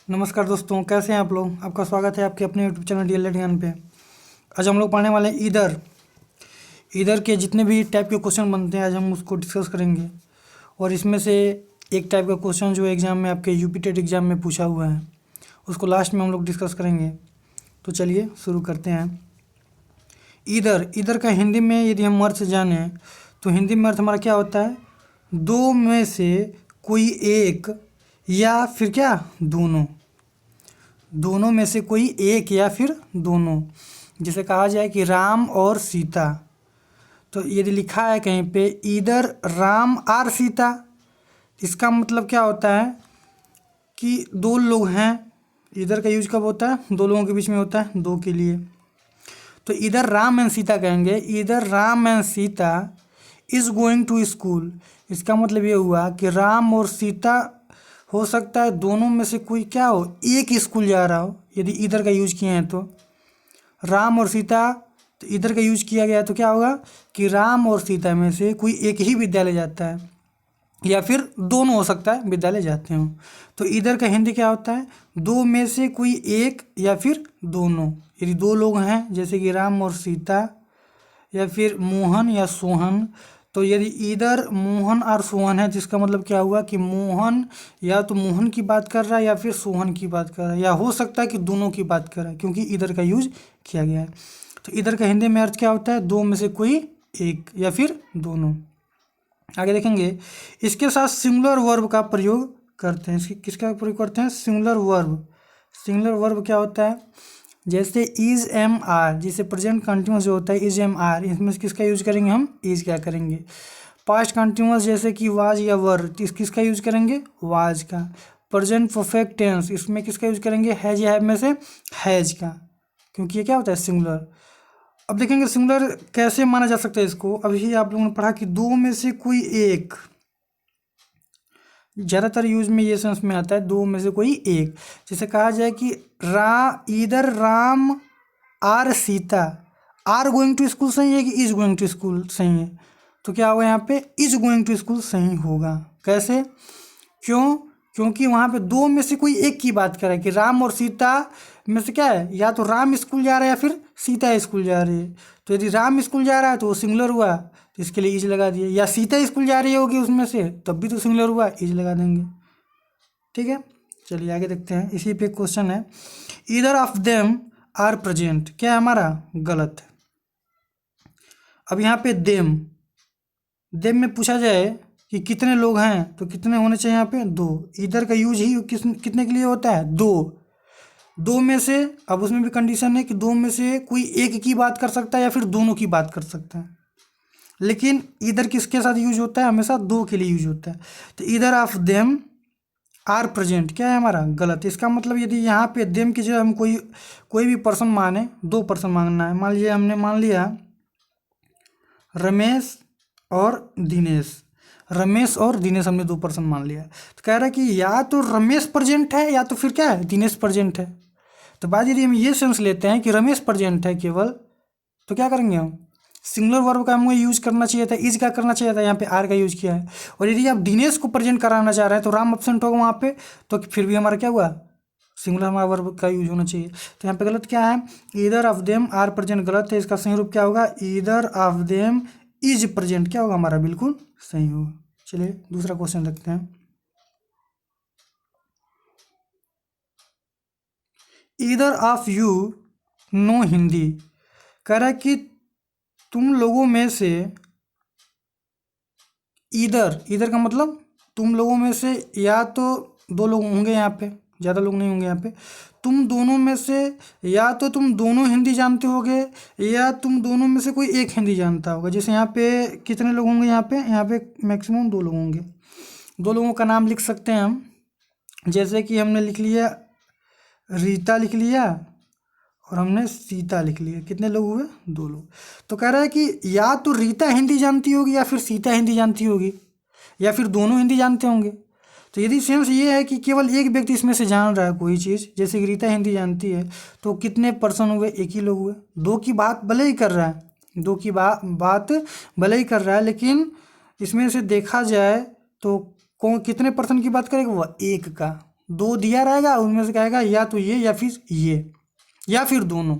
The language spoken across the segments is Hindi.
नमस्कार दोस्तों, कैसे हैं आप लोग। आपका स्वागत है आपके अपने यूट्यूब चैनल डीएलएड ज्ञान पे। आज हम लोग पढ़ने वाले हैं ईदर। ईदर के जितने भी टाइप के क्वेश्चन बनते हैं आज हम उसको डिस्कस करेंगे। और इसमें से एक टाइप का क्वेश्चन जो एग्ज़ाम में आपके यूपी टेट एग्ज़ाम में पूछा हुआ है उसको लास्ट में हम लोग डिस्कस करेंगे। तो चलिए शुरू करते हैं। ईदर ईदर का हिंदी में यदि हम अर्थ जाने तो हिंदी में अर्थ हमारा क्या होता है, दो में से कोई एक या फिर क्या दोनों, दोनों में से कोई एक या फिर दोनों। जैसे कहा जाए कि राम और सीता, तो यदि लिखा है कहीं पे इधर राम और सीता, इसका मतलब क्या होता है कि दो लोग हैं। इधर का यूज कब होता है, दो लोगों के बीच में होता है, दो के लिए। तो इधर राम एंड सीता कहेंगे, either Ram and Sita is going to school. इसका मतलब ये हुआ कि राम और सीता हो सकता है दोनों में से कोई क्या हो, एक स्कूल जा रहा हो। यदि इधर का यूज किए हैं तो राम और सीता, तो इधर का यूज किया गया तो क्या होगा कि राम और सीता में से कोई एक ही विद्यालय जाता है या फिर दोनों हो सकता है विद्यालय जाते हों। तो इधर का हिंदी क्या होता है, दो में से कोई एक या फिर दोनों। यदि दो लोग हैं जैसे कि राम और सीता या फिर मोहन या सोहन, तो यदि इधर मोहन और सोहन है जिसका मतलब क्या हुआ कि मोहन या तो मोहन की बात कर रहा है या फिर सोहन की बात कर रहा है, या हो सकता है कि दोनों की बात कर रहा है क्योंकि इधर का यूज किया गया है। तो इधर का हिंदी में अर्थ क्या होता है, दो में से कोई एक या फिर दोनों। आगे देखेंगे, इसके साथ सिंगुलर वर्ब का प्रयोग करते हैं। इसकी किसका प्रयोग करते हैं, सिंगुलर वर्ब। सिंगुलर वर्ब क्या होता है, जैसे इज एम आर, जिसे प्रेजेंट कंटिन्यूस जो होता है इज एम आर, इसमें किसका यूज करेंगे हम, इज क्या करेंगे। पास्ट कंटिन्यूस जैसे कि वाज या वर, किसका यूज करेंगे, वाज का। प्रेजेंट परफेक्ट टेंस, इसमें किसका यूज करेंगे, हैज या हैव में से हैज का, क्योंकि ये क्या होता है सिंगुलर। अब देखेंगे सिंगुलर कैसे माना जा सकता है इसको। अभी आप लोगों ने पढ़ा कि दो में से कोई एक, ज़्यादातर यूज में ये सेंस में आता है दो में से कोई एक। जैसे कहा जाए कि either Ram or Sita, are going to school सही है कि इज गोइंग टू स्कूल सही है, तो क्या होगा यहाँ पे इज गोइंग टू स्कूल सही होगा। कैसे, क्यों, क्योंकि वहाँ पे दो में से कोई एक की बात करें कि राम और सीता में से क्या है, या तो राम स्कूल जा रहा है या फिर सीता स्कूल जा रही है। तो यदि राम स्कूल जा रहा है तो वो सिंगुलर हुआ, तो इसके लिए इज लगा दिया। या सीता स्कूल जा रही होगी उसमें से, तब भी तो सिंगुलर हुआ, इज लगा देंगे। ठीक है, चलिए आगे देखते हैं। इसी पे क्वेश्चन है, either of them are present, क्या है हमारा, गलत है। अब यहाँ पे देम, देम में पूछा जाए कि कितने लोग हैं तो कितने होने चाहिए, यहाँ पे दो। इधर का यूज ही कितने के लिए होता है, दो। दो में से, अब उसमें भी कंडीशन है कि दो में से कोई एक की बात कर सकता है या फिर दोनों की बात कर सकता है, लेकिन इधर किसके साथ यूज होता है, हमेशा दो के लिए यूज होता है। तो इधर ऑफ देम आर प्रेजेंट क्या है हमारा, गलत। इसका मतलब यदि यहाँ पे देम की जगह हम कोई भी पर्सन माने, दो पर्सन मानना है। मान लीजिए हमने मान लिया रमेश और दिनेश, रमेश और दिनेश हमने दो पर्सन मान लिया। तो कह रहा है कि या तो रमेश प्रेजेंट है या तो फिर क्या है, दिनेश प्रेजेंट है। तो बाद यदि हम ये सेंस लेते हैं कि रमेश प्रेजेंट है केवल, तो क्या करेंगे हम, सिंगुलर वर्ब का हमको यूज करना चाहिए था, इज का करना चाहिए था, यहाँ पे आर का यूज किया है। और यदि आप दिनेश को प्रेजेंट कराना चाह रहे हैं तो राम एब्सेंट होगा वहाँ पे, तो फिर भी हमारा क्या हुआ, सिंगुलर हमारा वर्ब का यूज होना चाहिए। तो यहाँ पे गलत क्या है, either of them are present गलत है। इसका सही रूप क्या होगा, either of them is present, क्या होगा हमारा, बिल्कुल सही होगा। चलिए दूसरा क्वेश्चन देखते हैं। Either of you know Hindi, कह रहा है कि तुम लोगों में से, इधर का मतलब तुम लोगों में से या तो दो लोग होंगे, यहाँ पे ज़्यादा लोग नहीं होंगे। यहाँ पे तुम दोनों में से या तो तुम दोनों हिंदी जानते होगे या तुम दोनों में से कोई एक हिंदी जानता होगा। जैसे यहाँ पे कितने लोग होंगे, यहाँ पे मैक्सिमम दो लोग होंगे। दो लोगों का नाम लिख सकते हैं हम, जैसे कि हमने लिख लिया रीता लिख लिया और हमने सीता लिख लिया। कितने लोग हुए, दो लोग। तो कह रहा है कि या तो रीता हिंदी जानती होगी या फिर सीता हिंदी जानती होगी या फिर दोनों हिंदी जानते होंगे। तो यदि सेंस ये है कि केवल एक व्यक्ति इसमें से जान रहा है कोई चीज़, जैसे कि रीता हिंदी जानती है, तो कितने पर्सन हुए, एक ही लोग हुए। दो की बात भले ही कर रहा है, दो की बात भले ही कर रहा है, लेकिन इसमें से देखा जाए तो कौन कितने पर्सन की बात करेगा, वह एक का। दो दिया रहेगा, उनमें से कहेगा या तो ये या फिर दोनों।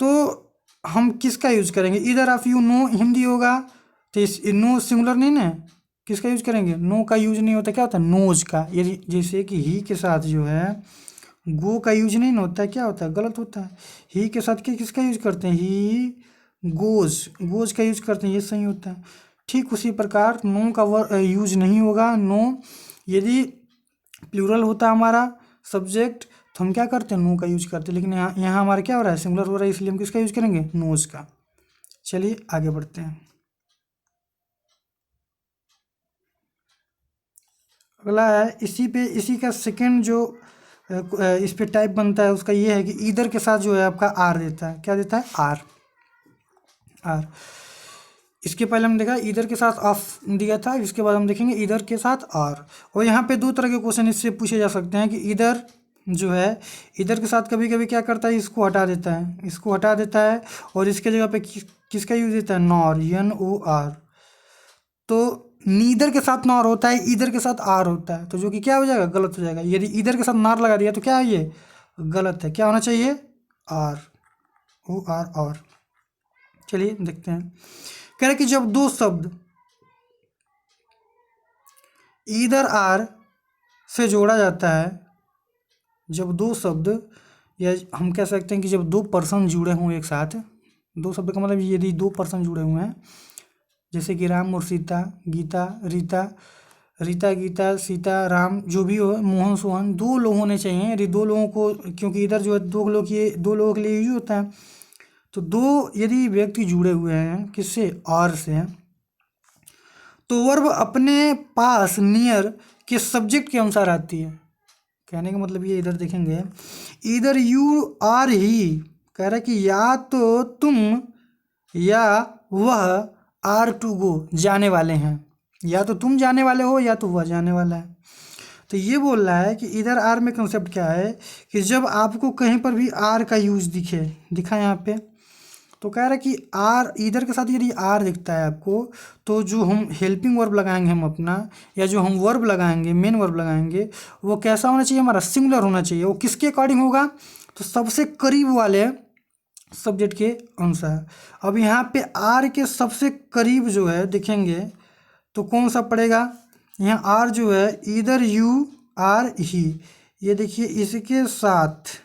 तो हम किसका यूज़ करेंगे? इधर ऑफ यू नो हिंदी होगा तो इस नो सिंगुलर नहीं ना, किसका यूज़ करेंगे? नो का यूज नहीं होता, क्या होता है? नोज का। यदि जैसे कि ही के साथ जो है गो का यूज नहीं होता है, क्या होता है? गलत होता है। ही के साथ किसका यूज करते हैं? ही गोज का यूज करते हैं, ये सही होता है। ठीक उसी प्रकार नो का यूज नहीं होगा। नो यदि प्लूरल होता है हमारा सब्जेक्ट तो हम क्या करते हैं? नो का यूज करते हैं, लेकिन यहाँ हमारा क्या हो रहा है? सिंगुलर हो रहा है, इसलिए हम किसका यूज करेंगे? नोज का। चलिए आगे बढ़ते हैं। अगला है इसी का सेकंड जो इस पे टाइप बनता है उसका ये है कि इधर के साथ जो है आपका आर देता है। क्या देता है? आर। इसके पहले हम देखा इधर के साथ ऑफ दिया था, इसके बाद हम देखेंगे इधर के साथ आर। और यहाँ पे दो तरह के क्वेश्चन इससे पूछे जा सकते हैं कि इधर जो है इधर के साथ कभी कभी क्या करता है? इसको हटा देता है और इसके जगह पे किसका यूज देता है? Nor, NOR। तो नीदर के साथ नॉर होता है, इधर के साथ आर होता है, तो जो कि क्या हो जाएगा? गलत हो जाएगा। यदि इधर के साथ नार लगा दिया तो क्या है? ये गलत है। क्या होना चाहिए? OR और। चलिए देखते हैं। कह रहे कि जब दो शब्द इधर आर से जोड़ा जाता है, जब दो शब्द या हम कह सकते हैं कि जब दो पर्सन जुड़े हों एक साथ, दो शब्द का मतलब यदि दो पर्सन जुड़े हुए हैं, जैसे कि राम और सीता, गीता रीता गीता, सीता राम, जो भी हो, मोहन सोहन, दो लोग होने चाहिए। यदि दो लोगों को, क्योंकि इधर जो है दो लोगों के लिए यूज होता है, तो दो यदि व्यक्ति जुड़े हुए हैं किससे? और से, तो वर्ब अपने पास नियर के सब्जेक्ट के अनुसार आती है। कहने का मतलब ये, इधर देखेंगे इधर यू आर ही कह रहा है कि या तो तुम या वह आर टू गो जाने वाले हैं, या तो तुम जाने वाले हो या तो वह जाने वाला है। तो ये बोल रहा है कि इधर आर में कंसेप्ट क्या है कि जब आपको कहीं पर भी आर का यूज दिखा यहाँ पे, तो कह रहा है कि आर इधर के साथ यदि आर दिखता है आपको, तो जो हम हेल्पिंग वर्ब लगाएंगे हम अपना, या जो हम वर्ब लगाएंगे, मेन वर्ब लगाएंगे, वो कैसा होना चाहिए? हमारा सिंगुलर होना चाहिए। वो किसके अकॉर्डिंग होगा? तो सबसे करीब वाले सब्जेक्ट के अनुसार। अब यहाँ पे आर के सबसे करीब जो है देखेंगे तो कौन सा पड़ेगा? यहाँ आर जो है इधर यू आर ही, ये देखिए इसके साथ,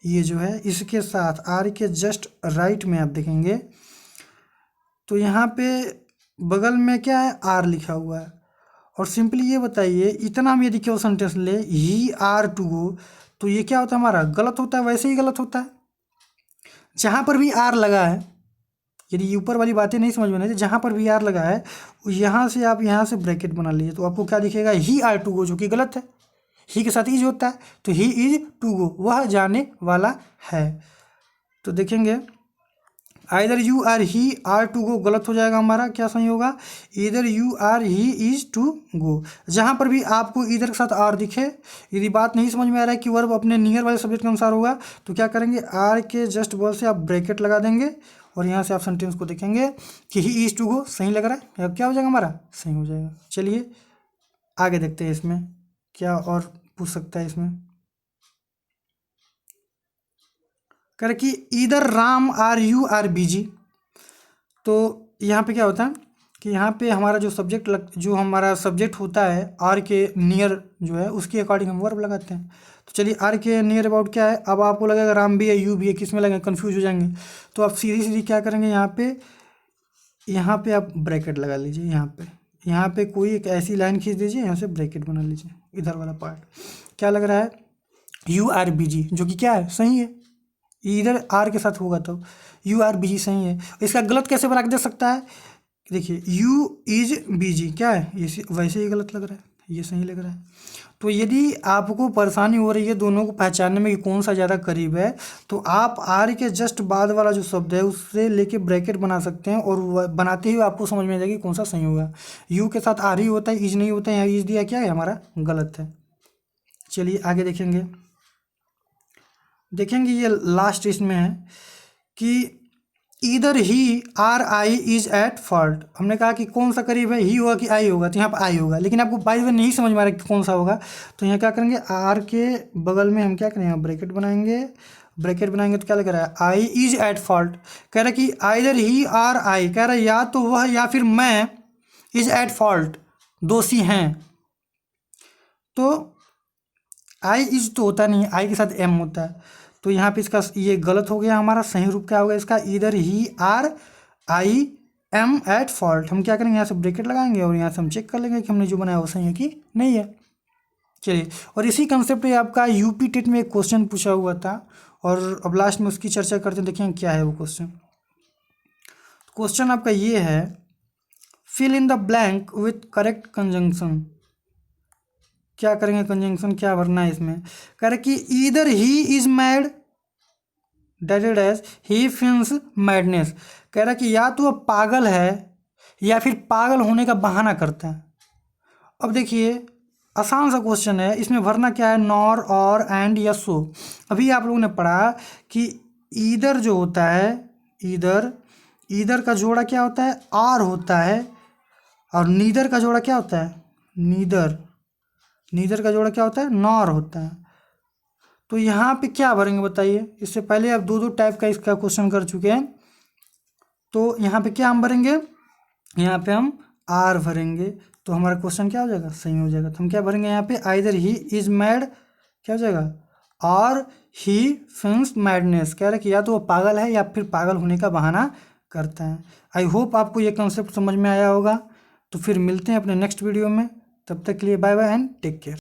ये जो है इसके साथ आर के जस्ट राइट में आप देखेंगे तो यहाँ पे बगल में क्या है? आर लिखा हुआ है। और सिंपली ये बताइए, इतना हम यदि केवल सेंटेंस ले ही आर टू गो, तो ये क्या होता है? हमारा गलत होता है, वैसे ही गलत होता है। जहाँ पर भी आर लगा है, यदि ऊपर वाली बातें नहीं समझ में नहीं, जहाँ पर भी आर लगा है यहाँ से आप यहाँ से ब्रैकेट बना लीजिए, तो आपको क्या दिखेगा? ही आर टू गो, जो कि गलत है। ही के साथ इज होता है, तो ही इज टू गो, वह जाने वाला है। तो देखेंगे either you or he are to go गलत हो जाएगा हमारा। क्या सही होगा? Either you or he is to go. जहाँ पर भी आपको इधर के साथ आर दिखे, यदि बात नहीं समझ में आ रहा है कि वर्ब अपने नियर वाले सब्जेक्ट के अनुसार होगा, तो क्या करेंगे? आर के जस्ट बगल से आप ब्रैकेट लगा देंगे और यहाँ से आप सेंटेंस को देखेंगे कि ही इज टू गो सही लग रहा है। अब क्या हो जाएगा? हमारा सही हो जाएगा। चलिए आगे देखते हैं इसमें क्या और पूछ सकता है इसमें। कह रहे कि either Ram or you are busy, तो यहाँ पे क्या होता है कि यहाँ पे हमारा जो हमारा सब्जेक्ट होता है आर के नियर जो है उसके अकॉर्डिंग हम वर्ब लगाते हैं। तो चलिए आर के नियर अबाउट क्या है? अब आपको लगेगा राम भी है यू भी है, किस में लगेगा? कन्फ्यूज हो जाएंगे। तो आप सीधी क्या करेंगे? यहाँ पे आप ब्रैकेट लगा लीजिए। यहाँ पे कोई एक ऐसी लाइन खींच दीजिए, यहाँ से ब्रैकेट बना लीजिए। इधर वाला पार्ट क्या लग रहा है? यू आर बिजी, जो कि क्या है? सही है। इधर आर के साथ होगा तो यू आर बिजी सही है। इसका गलत कैसे बना के दे सकता है? देखिए यू इज बिजी क्या है? ये वैसे ही गलत लग रहा है, ये सही लग रहा है। तो यदि आपको परेशानी हो रही है दोनों को पहचानने में कि कौन सा ज़्यादा करीब है, तो आप आर के जस्ट बाद वाला जो शब्द है उससे लेके ब्रैकेट बना सकते हैं और बनाते ही आपको समझ में आ जाएगी कौन सा सही होगा। यू के साथ आर ही होता है, इज नहीं होता है। यहाँ इज दिया क्या है? हमारा गलत है। चलिए आगे देखेंगे ये लास्ट इसमें है कि either he are I is at fault. हमने कहा कि कौन सा करीब है, ही होगा कि आई होगा, तो यहाँ पर आई होगा, लेकिन आपको बाय द वे नहीं समझ में आ रहा कि कौन सा होगा, तो यहाँ क्या करेंगे, आर के बगल में हम क्या करेंगे, ब्रैकेट बनाएंगे। ब्रैकेट बनाएंगे तो क्या लग रहा है, आई इज एट फॉल्ट। कह रहा है कि आइदर ही आर आई, कह रहा है या तो वह या फिर मैं, इज एट फॉल्ट, दोषी हैं। तो आई इज तो होता नहीं, आई के साथ एम होता है, तो यहाँ पे इसका ये गलत हो गया हमारा। सही रूप क्या होगा इसका, इधर ही are I am at fault. हम क्या करेंगे, यहाँ से ब्रैकेट लगाएंगे और यहाँ से हम चेक कर लेंगे कि हमने जो बनाया वो सही है कि नहीं है। चलिए, और इसी कंसेप्ट पे आपका यूपी टेट में एक क्वेश्चन पूछा हुआ था, और अब लास्ट में उसकी चर्चा करते हैं, देखिए क्या है वो क्वेश्चन। क्वेश्चन आपका ये है, fill in the blank with correct conjunction. क्या करेंगे, कंजंक्शन क्या भरना है इसमें। कह रहे कि either he is mad dated as he feigns madness. कह रहा कि या तो वह पागल है या फिर पागल होने का बहाना करता है। अब देखिए, आसान सा क्वेश्चन है, इसमें भरना क्या है, नॉर और एंड या सो। अभी आप लोगों ने पढ़ा कि ईदर जो होता है, ईदर का जोड़ा क्या होता है, आर होता है, और नीदर का जोड़ा क्या होता है, नीदर का जोड़ा क्या होता है, नॉर होता है। तो यहाँ पे क्या भरेंगे बताइए, इससे पहले आप दो टाइप का इसका क्वेश्चन कर चुके हैं, तो यहाँ पे क्या हम भरेंगे, यहाँ पे हम आर भरेंगे, तो हमारा क्वेश्चन क्या हो जाएगा, सही हो जाएगा। तो हम क्या भरेंगे यहाँ पे, आइदर ही इज मैड, क्या हो जाएगा, और ही फिन्स मैडनेस। कह रहे कि या तो वो पागल है या फिर पागल होने का बहाना करता है। आई होप आपको ये कंसेप्ट समझ में आया होगा। तो फिर मिलते हैं अपने नेक्स्ट वीडियो में, तब तक के लिए bye bye and take care.